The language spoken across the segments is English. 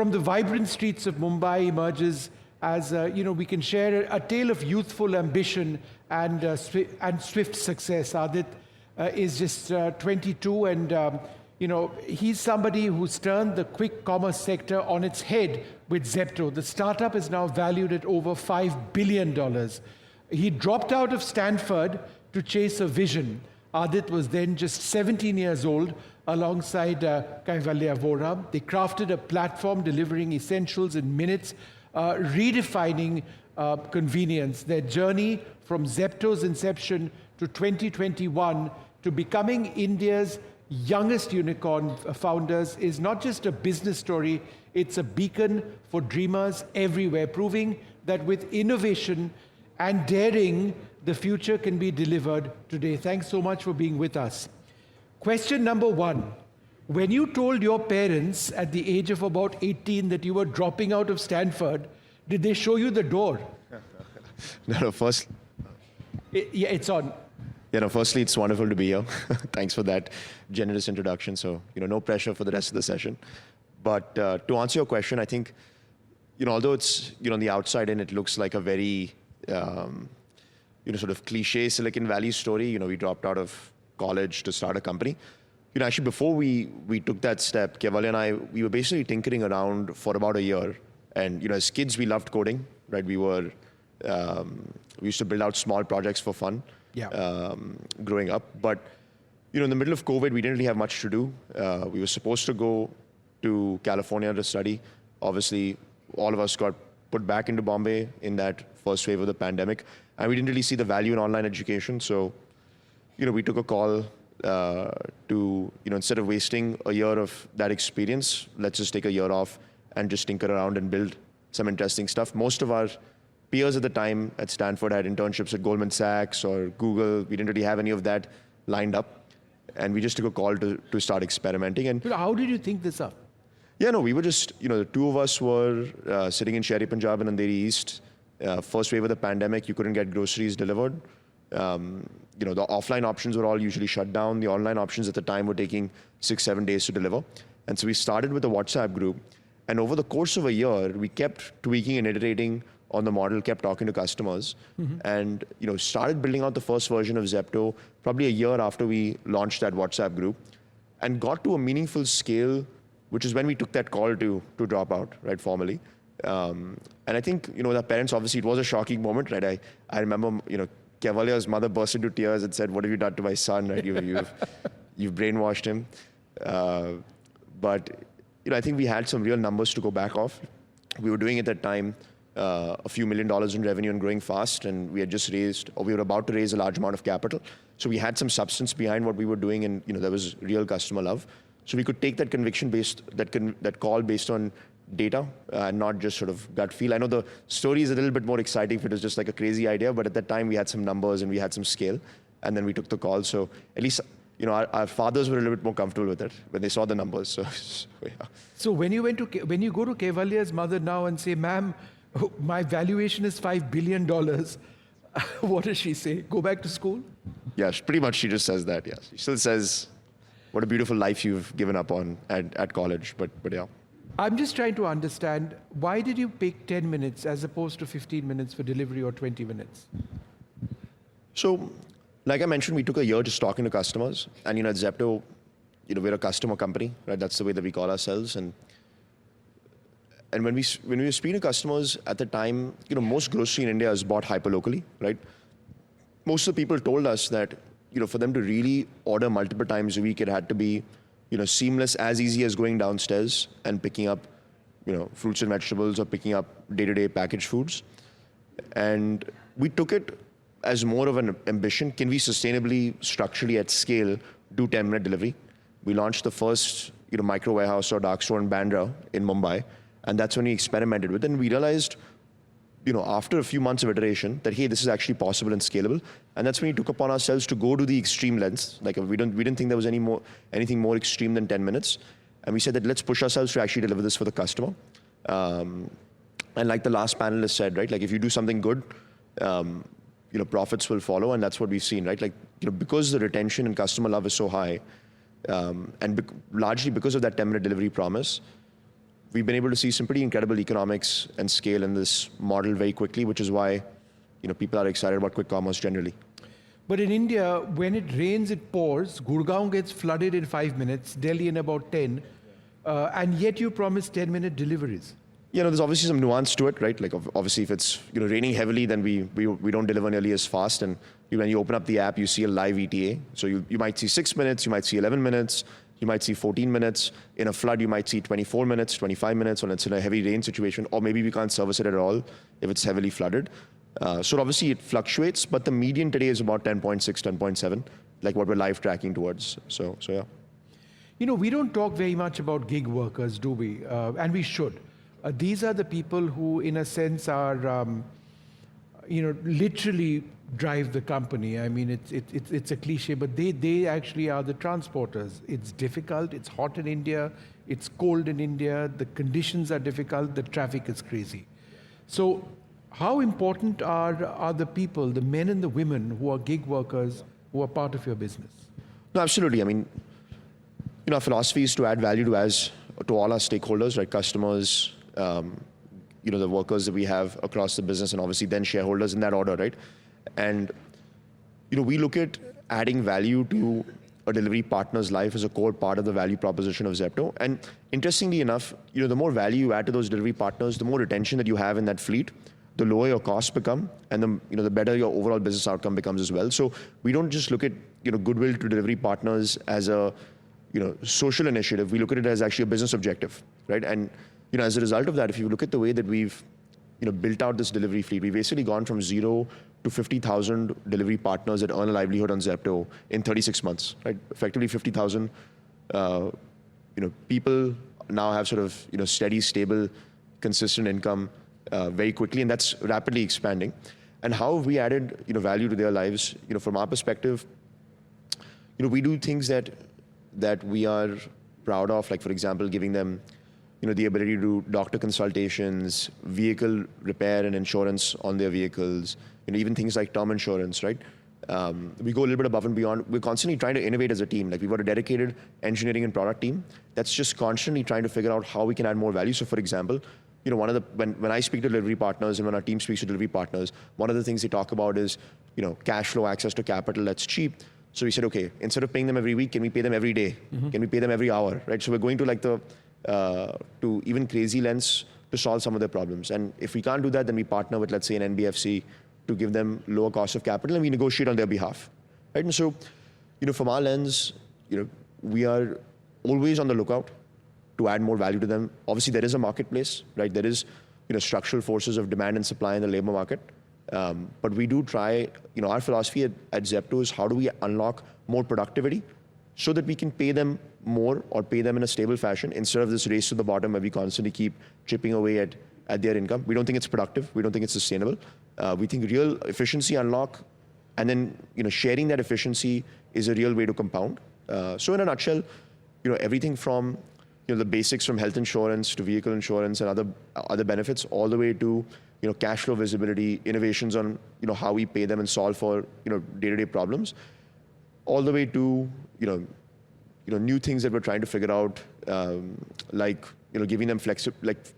from the vibrant streets of Mumbai emerges as, we can share a tale of youthful ambition and swift success. Aadit is just 22 and, he's somebody who's turned the quick commerce sector on its head with Zepto. The startup is now valued at over $5 billion. He dropped out of Stanford to chase a vision. Aadit was then just 17 years old alongside Kaivalya Vora. They crafted a platform delivering essentials in minutes, redefining convenience. Their journey from Zepto's inception to 2021 to becoming India's youngest unicorn founders is not just a business story, it's a beacon for dreamers everywhere, proving that with innovation and daring, the future can be delivered today. Thanks so much for being with us. Question number one. When you told your parents at the age of about 18 that you were dropping out of Stanford, did they show you the door? No, first... Yeah, it's on. Firstly, it's wonderful to be here. Thanks for that generous introduction. So, no pressure for the rest of the session. But to answer your question, I think, although it's, on the outside in, it looks like a very, sort of cliche Silicon Valley story. We dropped out of college to start a company. Actually, before we took that step, Kaivalya and I, we were basically tinkering around for about a year. And, as kids, we loved coding, right? We used to build out small projects for fun. Yeah. Growing up. But, in the middle of COVID, we didn't really have much to do. We were supposed to go to California to study. Obviously, all of us got put back into Bombay in that first wave of the pandemic. And we didn't really see the value in online education. So, we took a call to, instead of wasting a year of that experience, let's just take a year off and just tinker around and build some interesting stuff. Most of our peers at the time at Stanford had internships at Goldman Sachs or Google. We didn't really have any of that lined up. And we just took a call to start experimenting. And how did you think this up? Yeah, no, we were just, the two of us were sitting in Shehri Punjab and Andheri East. First wave of the pandemic, you couldn't get groceries delivered. The offline options were all usually shut down. The online options at the time were taking 6-7 days to deliver. And so we started with a WhatsApp group. And over the course of a year, we kept tweaking and iterating on the model, kept talking to customers, and started building out the first version of Zepto probably a year after we launched that WhatsApp group, and got to a meaningful scale, which is when we took that call to drop out, right, formally. And I think, with our parents, obviously, it was a shocking moment, right? I remember, Kaivalya's mother burst into tears and said, "What have you done to my son? Right? You've brainwashed him." But I think we had some real numbers to go back off. We were doing at that time a few $1 million in revenue and growing fast, and we had just raised, or we were about to raise a large amount of capital. So we had some substance behind what we were doing, and there was real customer love. So we could take that that call based on data and not just sort of gut feel. I know the story is a little bit more exciting if it was just like a crazy idea, but at that time we had some numbers and we had some scale, and then we took the call. So at least, our fathers were a little bit more comfortable with it when they saw the numbers. So yeah. So when you go to Kaivalya's mother now and say, "Ma'am, my valuation is $5 billion," what does she say? Go back to school? Yeah, pretty much she just says that, yes. She still says, "What a beautiful life you've given up on at college," but yeah. I'm just trying to understand, why did you pick 10 minutes as opposed to 15 minutes for delivery or 20 minutes? So, like I mentioned, we took a year just talking to customers. And, at Zepto, we're a customer company, right? That's the way that we call ourselves. And when we were speaking to customers at the time, most grocery in India is bought hyperlocally, right? Most of the people told us that, for them to really order multiple times a week, it had to be, seamless, as easy as going downstairs and picking up, fruits and vegetables or picking up day-to-day packaged foods. And we took it as more of an ambition. Can we sustainably, structurally at scale, do 10-minute delivery? We launched the first, micro warehouse or dark store in Bandra in Mumbai. And that's when we experimented with it. And we realized, after a few months of iteration, that, hey, this is actually possible and scalable. And that's when we took upon ourselves to go to the extreme lengths. Like, we didn't think there was anything more extreme than 10 minutes. And we said that let's push ourselves to actually deliver this for the customer. And like the last panelist said, right, like if you do something good, profits will follow. And that's what we've seen, right? Like, because the retention and customer love is so high, and largely because of that 10-minute delivery promise, we've been able to see some pretty incredible economics and scale in this model very quickly, which is why people are excited about quick commerce generally. But in India, when it rains, it pours. Gurgaon gets flooded in 5 minutes, Delhi in about 10, and yet you promise 10-minute deliveries. There's obviously some nuance to it, right? Like obviously if it's raining heavily, then we don't deliver nearly as fast. And when you open up the app, you see a live ETA. So you might see 6 minutes, you might see 11 minutes, you might see 14 minutes. In a flood, you might see 24 minutes, 25 minutes when it's in a heavy rain situation, or maybe we can't service it at all if it's heavily flooded. So obviously it fluctuates, but the median today is about 10.6, 10.7, like what we're live tracking towards. So yeah. We don't talk very much about gig workers, do we? And we should. These are the people who, in a sense, are, literally drive the company. I mean, it's a cliche, but they actually are the transporters. It's difficult. It's hot in India. It's cold in India. The conditions are difficult. The traffic is crazy. So how important are the people, the men and the women who are gig workers, who are part of your business? No, absolutely. I mean, our philosophy is to add value to all our stakeholders, right? Customers, the workers that we have across the business, and obviously then shareholders in that order, right? And, we look at adding value to a delivery partner's life as a core part of the value proposition of Zepto. And interestingly enough, the more value you add to those delivery partners, the more retention that you have in that fleet, the lower your costs become, and the better your overall business outcome becomes as well. So we don't just look at, goodwill to delivery partners as a, social initiative. We look at it as actually a business objective, right? And, as a result of that, if you look at the way that we've, built out this delivery fleet, we've basically gone from 0 to 50,000 delivery partners that earn a livelihood on Zepto in 36 months, right? Effectively 50,000, people now have sort of, steady, stable, consistent income very quickly, and that's rapidly expanding. And how have we added, value to their lives? From our perspective, we do things that we are proud of, like for example, giving them, the ability to do doctor consultations, vehicle repair and insurance on their vehicles, even things like term insurance, right? We go a little bit above and beyond. We're constantly trying to innovate as a team. Like we've got a dedicated engineering and product team that's just constantly trying to figure out how we can add more value. So for example, when I speak to delivery partners and when our team speaks to delivery partners, one of the things they talk about is, cash flow, access to capital that's cheap. So we said, okay, instead of paying them every week, can we pay them every day? Mm-hmm. Can we pay them every hour, right? So we're going to like to even crazy lengths to solve some of their problems. And if we can't do that, then we partner with, let's say, an NBFC to give them lower cost of capital, and we negotiate on their behalf, right? And so, from our lens, we are always on the lookout to add more value to them. Obviously, there is a marketplace, right? There is, structural forces of demand and supply in the labor market. But we do try, our philosophy at Zepto is how do we unlock more productivity so that we can pay them more or pay them in a stable fashion instead of this race to the bottom where we constantly keep chipping away at their income. We don't think it's productive. We don't think it's sustainable. We think real efficiency unlock and then, sharing that efficiency is a real way to compound. So in a nutshell, everything from, the basics from health insurance to vehicle insurance and other benefits all the way to, cash flow visibility, innovations on, how we pay them and solve for, day-to-day problems, all the way to, new things that we're trying to figure out, like, giving them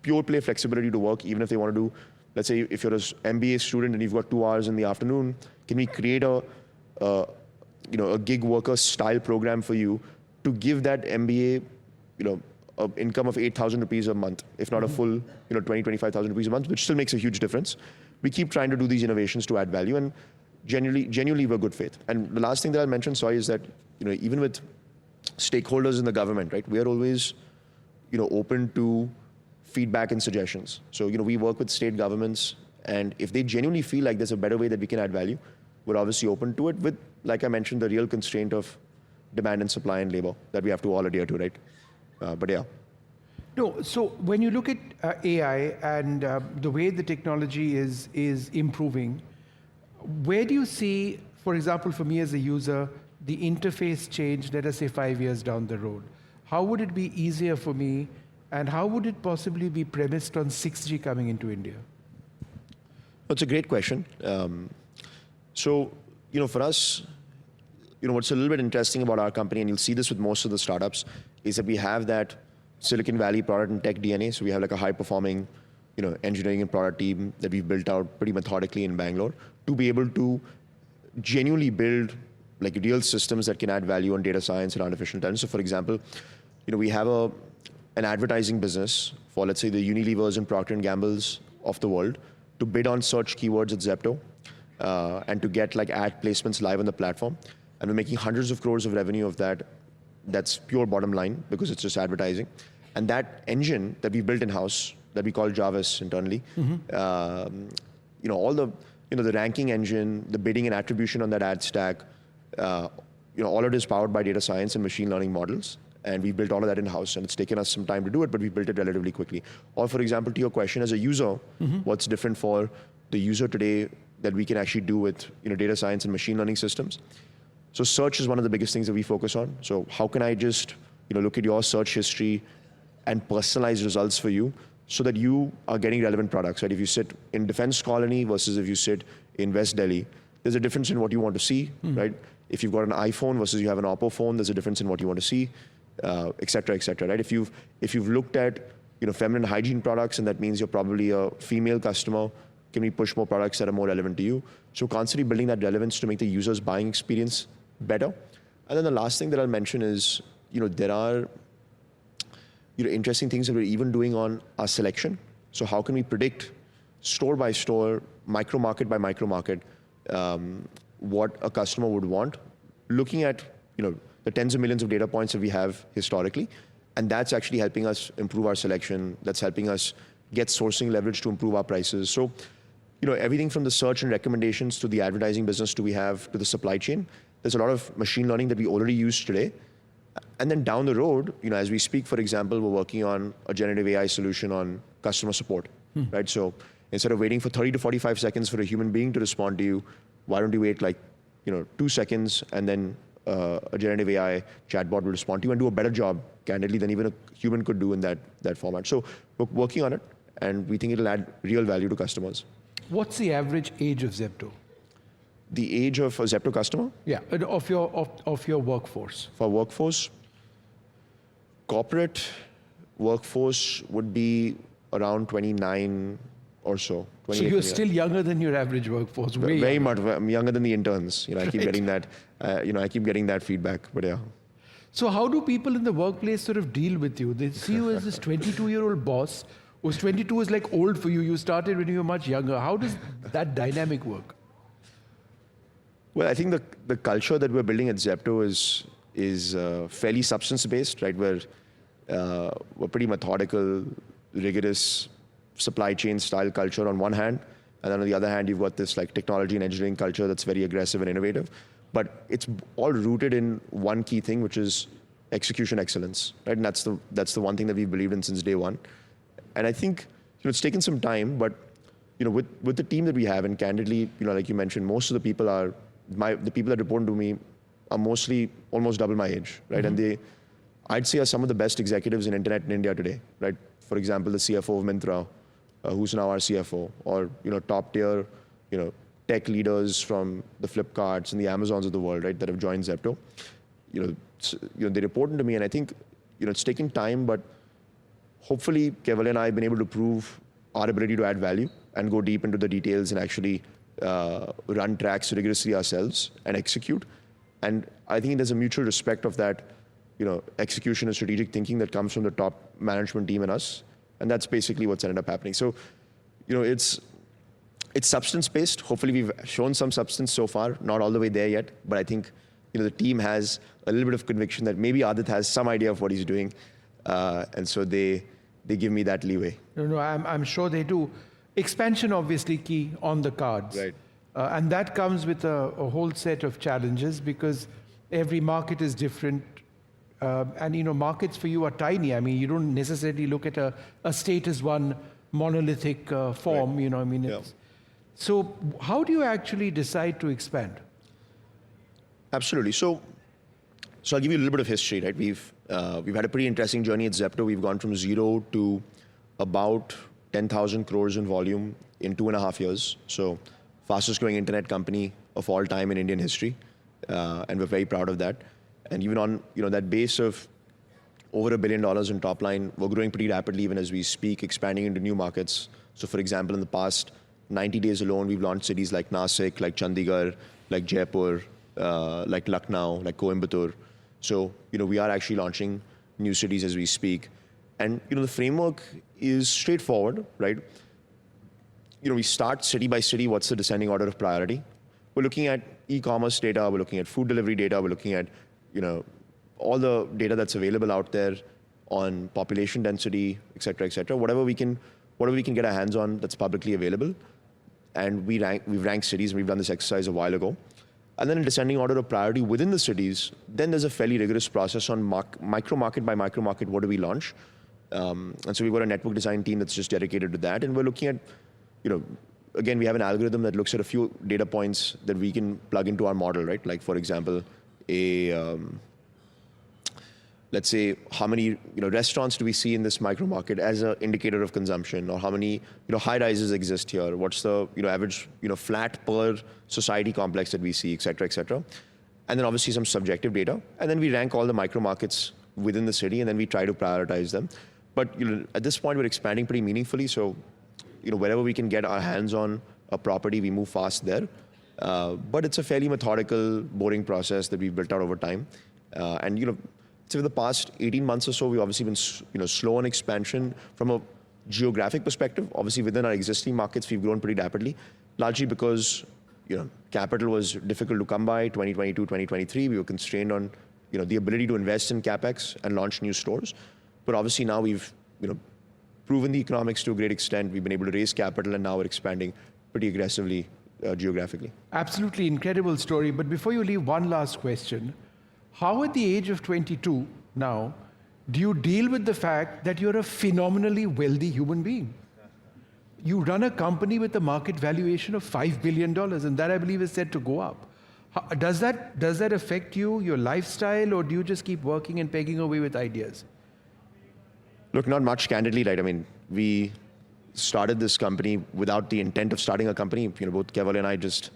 pure play flexibility to work, even if they want to do, let's say, if you're an MBA student and you've got 2 hours in the afternoon, can we create a gig worker style program for you to give that MBA, an income of 8,000 rupees a month, if not a full, 20, 25,000 rupees a month, which still makes a huge difference. We keep trying to do these innovations to add value, and genuinely we're good faith. And the last thing that I'll mention, sorry, is that, even with stakeholders in the government, right, we are always, open to feedback and suggestions. So, we work with state governments, and if they genuinely feel like there's a better way that we can add value, we're obviously open to it with, like I mentioned, the real constraint of demand and supply and labor that we have to all adhere to, right? But yeah. No, so when you look at AI and the way the technology is improving, where do you see, for example, for me as a user, the interface change, let us say 5 years down the road? How would it be easier for me, and how would it possibly be premised on 6G coming into India? That's a great question. So, for us, what's a little bit interesting about our company, and you'll see this with most of the startups, is that we have that Silicon Valley product and tech DNA. So we have like a high-performing, engineering and product team that we've built out pretty methodically in Bangalore to be able to genuinely build like real systems that can add value on data science and artificial intelligence. So for example, we have an advertising business for, let's say, the Unilevers and Procter & Gamble's of the world to bid on search keywords at Zepto and to get like ad placements live on the platform. And we're making hundreds of crores of revenue of that. That's pure bottom line because it's just advertising. And that engine that we built in-house that we call Jarvis internally, all the ranking engine, the bidding and attribution on that ad stack, all of it is powered by data science and machine learning models. And we built all of that in-house, and it's taken us some time to do it, but we built it relatively quickly. Or for example, to your question, as a user, what's different for the user today that we can actually do with data science and machine learning systems? So search is one of the biggest things that we focus on. So how can I just look at your search history and personalize results for you so that you are getting relevant products, right? If you sit in Defense Colony versus if you sit in West Delhi, there's a difference in what you want to see, right? If you've got an iPhone versus you have an Oppo phone, there's a difference in what you want to see. Et cetera, right? If you've looked at feminine hygiene products, and that means you're probably a female customer, can we push more products that are more relevant to you? So constantly building that relevance to make the user's buying experience better. And then the last thing that I'll mention is there are interesting things that we're even doing on our selection. So how can we predict store by store, micro market by micro market, what a customer would want, looking at the tens of millions of data points that we have historically. And that's actually helping us improve our selection. That's helping us get sourcing leverage to improve our prices. So, everything from the search and recommendations to the advertising business to the supply chain, there's a lot of machine learning that we already use today. And then down the road, as we speak, for example, we're working on a generative AI solution on customer support, right? So instead of waiting for 30 to 45 seconds for a human being to respond to you, why don't you wait 2 seconds and then a generative AI chatbot will respond to you and do a better job, candidly, than even a human could do in that format. So we're working on it, and we think it'll add real value to customers. What's the average age of Zepto? The age of a Zepto customer? Yeah, of your workforce. For workforce, corporate workforce would be around 29 or so. So you're still younger than your average workforce. Very much. I'm younger than the interns. I keep getting that. I keep getting that feedback. But yeah. So how do people in the workplace sort of deal with you? They see you as this 22-year-old boss, who's 22 is like old for you. You started when you were much younger. How does that dynamic work? Well, I think the culture that we're building at Zepto is fairly substance-based, right? We're pretty methodical, rigorous supply chain style culture on one hand, and then on the other hand, you've got this like technology and engineering culture that's very aggressive and innovative. But it's all rooted in one key thing, which is execution excellence, right? And that's the one thing that we've believed in since day one. And I think it's taken some time, but with the team that we have, and candidly, like you mentioned, most of the people the people that report to me are mostly almost double my age, right? And I'd say are some of the best executives in internet in India today, right? For example, the CFO of Myntra, who's now our CFO, or top tier, tech leaders from the Flipkarts and the Amazons of the world, right, that have joined Zepto. They report to me, and I think it's taken time, but hopefully Keval and I have been able to prove our ability to add value and go deep into the details and actually run tracks rigorously ourselves and execute. And I think there's a mutual respect of that, execution and strategic thinking that comes from the top management team and us. And that's basically what's ended up happening. So, it's substance-based. Hopefully we've shown some substance so far, not all the way there yet, but I think, the team has a little bit of conviction that maybe Aadit has some idea of what he's doing. And so they give me that leeway. No, I'm sure they do. Expansion, obviously, key on the cards. Right. And that comes with a whole set of challenges because every market is different. And markets for you are tiny. I mean, you don't necessarily look at a state as one monolithic form. Right. Yeah. So how do you actually decide to expand? Absolutely. So I'll give you a little bit of history, right? We've had a pretty interesting journey at Zepto. We've gone from 0 to about 10,000 crores in volume in 2.5 years. So fastest growing internet company of all time in Indian history. And we're very proud of that. And even on that base of over $1 billion in top line. We're growing pretty rapidly even as we speak, expanding into new markets. So for example, in the past 90 days alone, we've launched cities like Nasik, like Chandigarh, like Jaipur, like Lucknow, like Coimbatore. So, we are actually launching new cities as we speak. And, the framework is straightforward, right? We start city by city, what's the descending order of priority? We're looking at e-commerce data, we're looking at food delivery data, we're looking at, all the data that's available out there on population density, et cetera, whatever we can get our hands on that's publicly available. And we've ranked cities, and we've done this exercise a while ago. And then in descending order of priority within the cities, then there's a fairly rigorous process on micro market by micro market, what do we launch? And so we've got a network design team that's just dedicated to that. And we're looking at, again, we have an algorithm that looks at a few data points that we can plug into our model, right? Like, for example, let's say how many restaurants do we see in this micro market as an indicator of consumption, or how many high rises exist here? What's the average flat per society complex that we see, et cetera, and then obviously some subjective data, and then we rank all the micro markets within the city, and then we try to prioritize them. But at this point we're expanding pretty meaningfully, so wherever we can get our hands on a property, we move fast there. But it's a fairly methodical, boring process that we've built out over time, and so for the past 18 months or so, we've obviously been slow on expansion from a geographic perspective. Obviously, within our existing markets, we've grown pretty rapidly, largely because capital was difficult to come by. 2022, 2023, we were constrained on the ability to invest in capex and launch new stores. But obviously now we've proven the economics to a great extent. We've been able to raise capital, and now we're expanding pretty aggressively geographically. Absolutely incredible story. But before you leave, one last question. How at the age of 22 now, do you deal with the fact that you're a phenomenally wealthy human being? You run a company with a market valuation of $5 billion, and that, I believe, is set to go up. Does that affect you, your lifestyle, or do you just keep working and pegging away with ideas? Look, not much, candidly, right? I mean, we started this company without the intent of starting a company. Both Keval and I just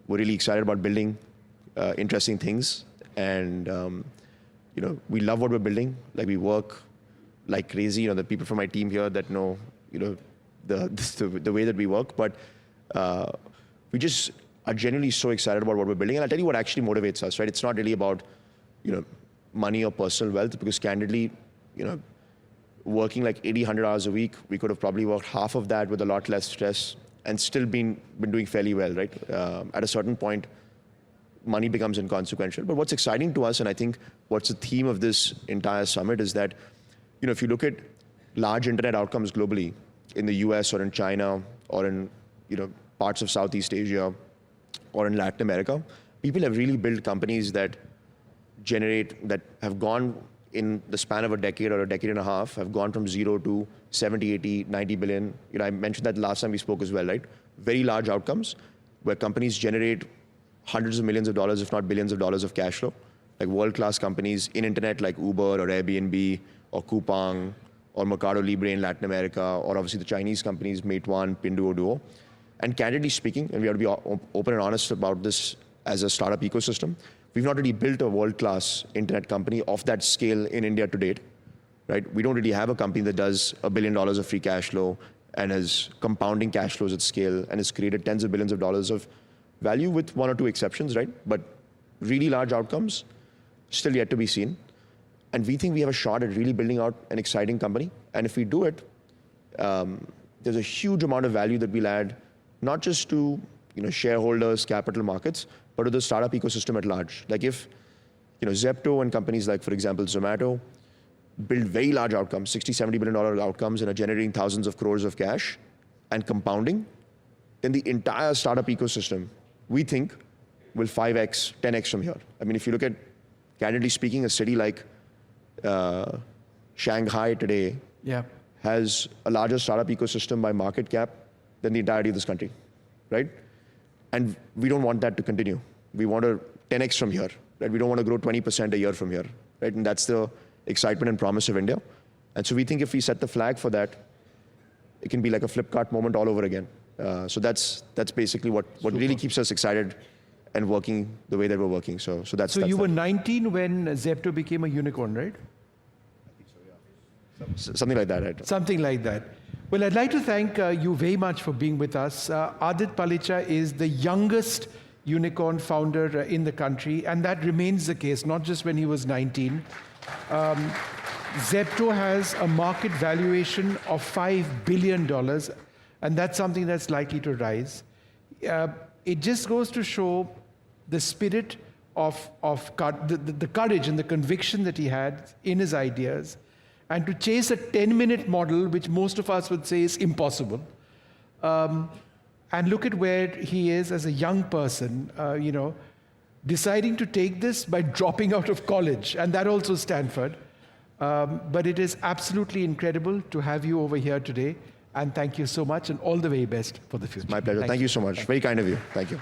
were really excited about building interesting things. And, we love what we're building. Like, we work like crazy. The people from my team here that know, the way that we work. But we just are genuinely so excited about what we're building. And I'll tell you what actually motivates us, right? It's not really about, money or personal wealth, because candidly, working like 80, 100 hours a week, we could have probably worked half of that with a lot less stress and still been doing fairly well, right? At a certain point, money becomes inconsequential. But what's exciting to us, and I think what's the theme of this entire summit, is that, if you look at large internet outcomes globally, in the US or in China or in, parts of Southeast Asia or in Latin America, people have really built companies that have gone in the span of a decade or a decade and a half, have gone from 0 to 70, 80, 90 billion. I mentioned that last time we spoke as well, right? Very large outcomes where companies generate hundreds of millions of dollars, if not billions of dollars of cash flow, like world-class companies in internet like Uber or Airbnb or Coupang or Mercado Libre in Latin America, or obviously the Chinese companies, Meituan, Pinduoduo. And candidly speaking, and we have to be open and honest about this as a startup ecosystem, we've not really built a world-class internet company of that scale in India to date, right? We don't really have a company that does $1 billion of free cash flow and has compounding cash flows at scale and has created tens of billions of dollars of value, with one or two exceptions, right? But really large outcomes, still yet to be seen. And we think we have a shot at really building out an exciting company. And if we do it, there's a huge amount of value that we'll add, not just to shareholders, capital markets, but to the startup ecosystem at large. Like if Zepto and companies like, for example, Zomato, build very large outcomes, $60, $70 billion outcomes, and are generating thousands of crores of cash and compounding, then the entire startup ecosystem, we think, will 5x, 10x from here. I mean, if you look at, candidly speaking, a city like Shanghai today has a larger startup ecosystem by market cap than the entirety of this country, right? And we don't want that to continue. We want to 10x from here, right? We don't want to grow 20% a year from here, right? And that's the excitement and promise of India. And so we think if we set the flag for that, it can be like a Flipkart moment all over again. So that's basically what really keeps us excited and working the way that we're working. So that's you were 19 when Zepto became a unicorn, right? Something like that, right? Something like that. Well, I'd like to thank you very much for being with us. Aadit Palicha is the youngest unicorn founder in the country, and that remains the case, not just when he was 19. Zepto has a market valuation of $5 billion, and that's something that's likely to rise. It just goes to show the spirit of the courage and the conviction that he had in his ideas, and to chase a 10-minute model, which most of us would say is impossible. And look at where he is as a young person, deciding to take this by dropping out of college, and that also Stanford. But it is absolutely incredible to have you over here today, and thank you so much, and all the very best for the future. My pleasure. Thank you so much. Very kind of you. Thank you.